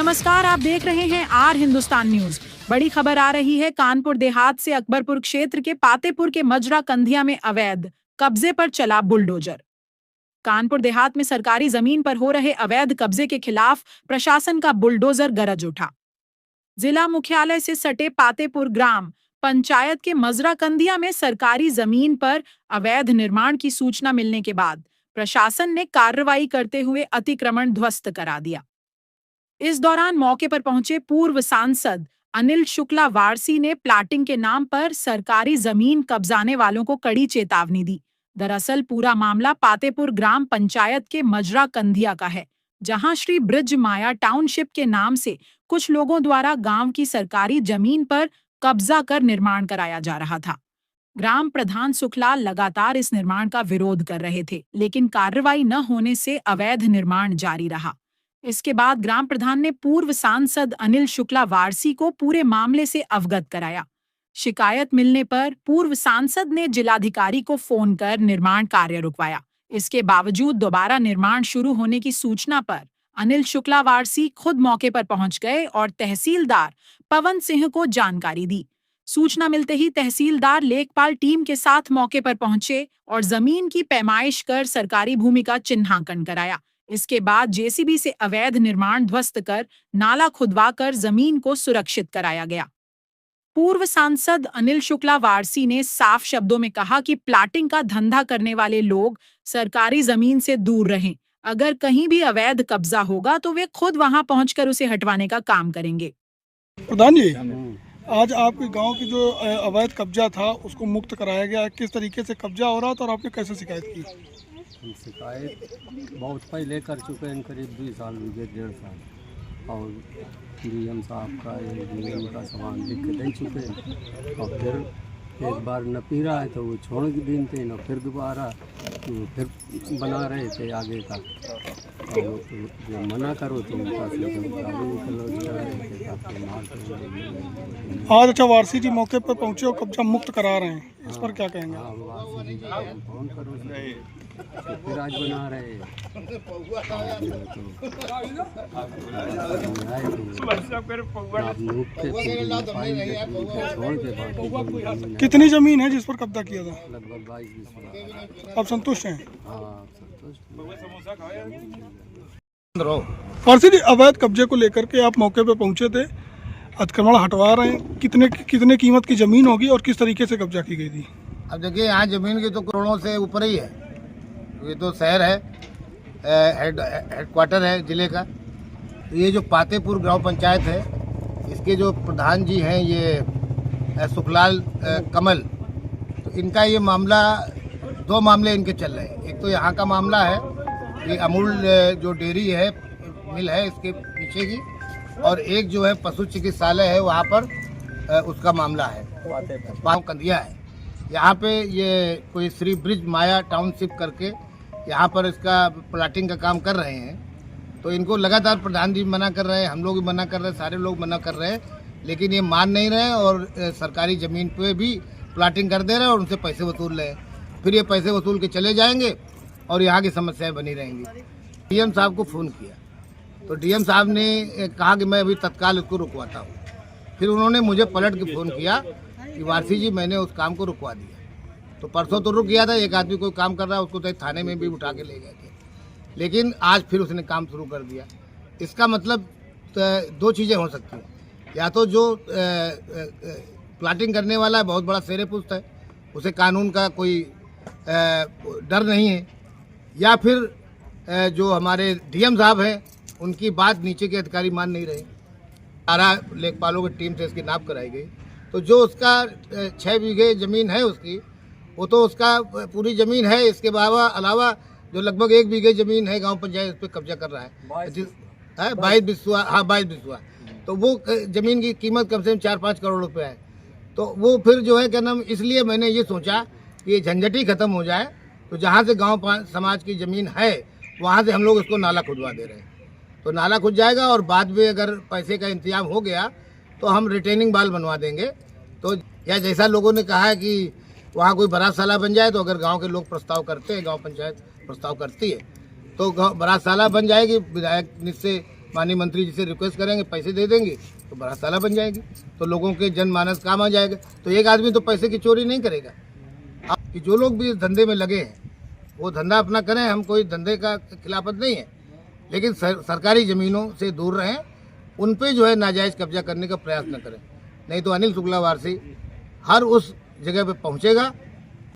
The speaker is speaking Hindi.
नमस्कार, आप देख रहे हैं आर हिंदुस्तान न्यूज। बड़ी खबर आ रही है कानपुर देहात से। अकबरपुर क्षेत्र के पातेपुर के मजरा कंधिया में अवैध कब्जे पर चला बुलडोजर। कानपुर देहात में सरकारी जमीन पर हो रहे अवैध कब्जे के खिलाफ प्रशासन का बुलडोजर गरज उठा। जिला मुख्यालय से सटे पातेपुर ग्राम पंचायत के मजरा कंधिया में सरकारी जमीन पर अवैध निर्माण की सूचना मिलने के बाद प्रशासन ने कार्रवाई करते हुए अतिक्रमण ध्वस्त करा दिया। इस दौरान मौके पर पहुंचे पूर्व सांसद अनिल शुक्ला वारसी ने प्लाटिंग के नाम पर सरकारी जमीन कब्जाने वालों को कड़ी चेतावनी दी। दरअसल पूरा मामला पातेपुर ग्राम पंचायत के मजरा कंधिया का है, जहां श्री ब्रिज माया टाउनशिप के नाम से कुछ लोगों द्वारा गांव की सरकारी जमीन पर कब्जा कर निर्माण कराया जा रहा था। ग्राम प्रधान सुखलाल लगातार इस निर्माण का विरोध कर रहे थे, लेकिन कार्रवाई न होने से अवैध निर्माण जारी रहा। इसके बाद ग्राम प्रधान ने पूर्व सांसद अनिल शुक्ला वारसी को पूरे मामले से अवगत कराया। शिकायत मिलने पर पूर्व सांसद ने जिलाधिकारी को फोन कर निर्माण कार्य रुकवाया। इसके बावजूद दोबारा निर्माण शुरू होने की सूचना पर अनिल शुक्ला वारसी खुद मौके पर पहुंच गए और तहसीलदार पवन सिंह को जानकारी दी। सूचना मिलते ही तहसीलदार लेखपाल टीम के साथ मौके पर पहुंचे और जमीन की पैमाइश कर सरकारी भूमि का चिन्हांकन कराया। इसके बाद जेसीबी से अवैध निर्माण ध्वस्त कर नाला खुदवाकर जमीन को सुरक्षित कराया गया। पूर्व सांसद अनिल शुक्ला वारसी ने साफ शब्दों में कहा कि प्लाटिंग का धंधा करने वाले लोग सरकारी जमीन से दूर रहें। अगर कहीं भी अवैध कब्जा होगा तो वे खुद वहां पहुंचकर उसे हटवाने का काम करेंगे। प्रधान जी, आज आपके गांव की जो अवैध कब्जा था उसको मुक्त कराया गया। किस तरीके से कब्जा हो रहा था और आपने कैसे शिकायत की? हम शिकायत बहुत पहले कर चुके हैं, करीब 2 साल हो गए, 1.5 साल, और डीएम साहब का डीएम का सामान लिख के दे चुके हैं। और फिर एक बार न पी रहा है तो वो छोड़ के दिन थे न, फिर दोबारा तो फिर बना रहे थे आगे का। और जो मना करो तो उनका से गाड़ी निकलो। आज अच्छा वारसी जी मौके पर पहुंचे और कब्जा मुक्त करा रहे हैं, इस पर क्या कहेंगे? फोन करो फिर आज बना रहे हैं। कितनी जमीन है जिस पर कब्जा किया था? लगभग 22-20। आप संतुष्ट हैं? हाँ, संतुष्ट। वारसी जी, अवैध कब्जे को लेकर के आप मौके पर पहुंचे थे, अतिक्रमण हटवा रहे हैं। कितने कीमत की जमीन होगी और किस तरीके से कब्जा की गई थी? अब देखिए, यहाँ जमीन की तो करोड़ों से ऊपर ही है। ये तो शहर है, हेडक्वार्टर है जिले का। तो ये जो पातेपुर ग्राम पंचायत है, इसके जो प्रधान जी हैं ये सुखलाल कमल, तो इनका ये मामला, 2 मामले इनके चल रहे हैं। एक तो यहाँ का मामला है, ये अमूल जो डेयरी है, मिल है इसके पीछे की, और एक जो है पशु चिकित्सालय है, वहाँ पर उसका मामला है, पाव कंधिया है। यहाँ पे ये कोई श्री ब्रिज माया टाउनशिप करके यहाँ पर इसका प्लाटिंग का काम कर रहे हैं। तो इनको लगातार प्रधान जी मना कर रहे हैं, हम लोग भी मना कर रहे हैं, सारे लोग मना कर रहे हैं, लेकिन ये मान नहीं रहे और सरकारी ज़मीन पे भी प्लाटिंग कर दे रहे हैं और उनसे पैसे वसूल रहे हैं। फिर ये पैसे वसूल के चले जाएंगे और यहाँ की समस्याएँ बनी रहेंगी। डीएम साहब को फ़ोन किया तो डीएम साहब ने कहा कि मैं अभी तत्काल इसको रुकवाता हूँ। फिर उन्होंने मुझे पलट के फ़ोन किया कि वारसी जी, मैंने उस काम को रुकवा दिया। तो परसों तो रुक गया था, एक आदमी कोई काम कर रहा है उसको तो थाने में भी उठा के ले गए थे, लेकिन आज फिर उसने काम शुरू कर दिया। इसका मतलब 2 चीज़ें हो सकती हैं, या तो जो प्लाटिंग करने वाला है बहुत बड़ा शेरे पुस्त है, उसे कानून का कोई डर नहीं है, या फिर जो हमारे डीएम साहब हैं उनकी बात नीचे के अधिकारी मान नहीं रहे। 12 लेखपालों की टीम से इसकी नाप कराई गई, तो जो उसका 6 बीघे ज़मीन है उसकी, वो तो उसका पूरी ज़मीन है। इसके अलावा जो लगभग 1 बीघे ज़मीन है गांव पंचायत, उस पर कब्जा कर रहा है 22 बिस्वा। हाँ, 22 बिस्वा। तो वो ज़मीन की कीमत कम से कम 4-5 करोड़ रुपए है। तो वो फिर जो है क्या नाम, इसलिए मैंने ये सोचा कि ये झंझट ही खत्म हो जाए। तो जहाँ से गाँव समाज की ज़मीन है वहाँ से हम लोग इसको नाला खुदवा दे रहे हैं। तो नाला खुद जाएगा और बाद में अगर पैसे का इंतजाम हो गया तो हम रिटेनिंग बाल बनवा देंगे। तो या जैसा लोगों ने कहा है कि वहाँ कोई बारातशाला बन जाए, तो अगर गांव के लोग प्रस्ताव करते हैं, गांव पंचायत प्रस्ताव करती है, तो बारातशाला बन जाएगी। विधायक निश्चय माननीय मंत्री जी से रिक्वेस्ट करेंगे, पैसे दे देंगे तो बरासाला बन जाएगी, तो लोगों के जनमानस काम आ जाएगा। तो एक आदमी तो पैसे की चोरी नहीं करेगा। अब कि जो लोग भी इस धंधे में लगे हैं वो धंधा अपना करें, हम कोई धंधे का खिलाफत नहीं है, लेकिन सरकारी ज़मीनों से दूर रहें, उन पे जो है नाजायज़ कब्जा करने का प्रयास न करें, नहीं तो अनिल शुक्ला वारसी हर उस जगह पे पहुंचेगा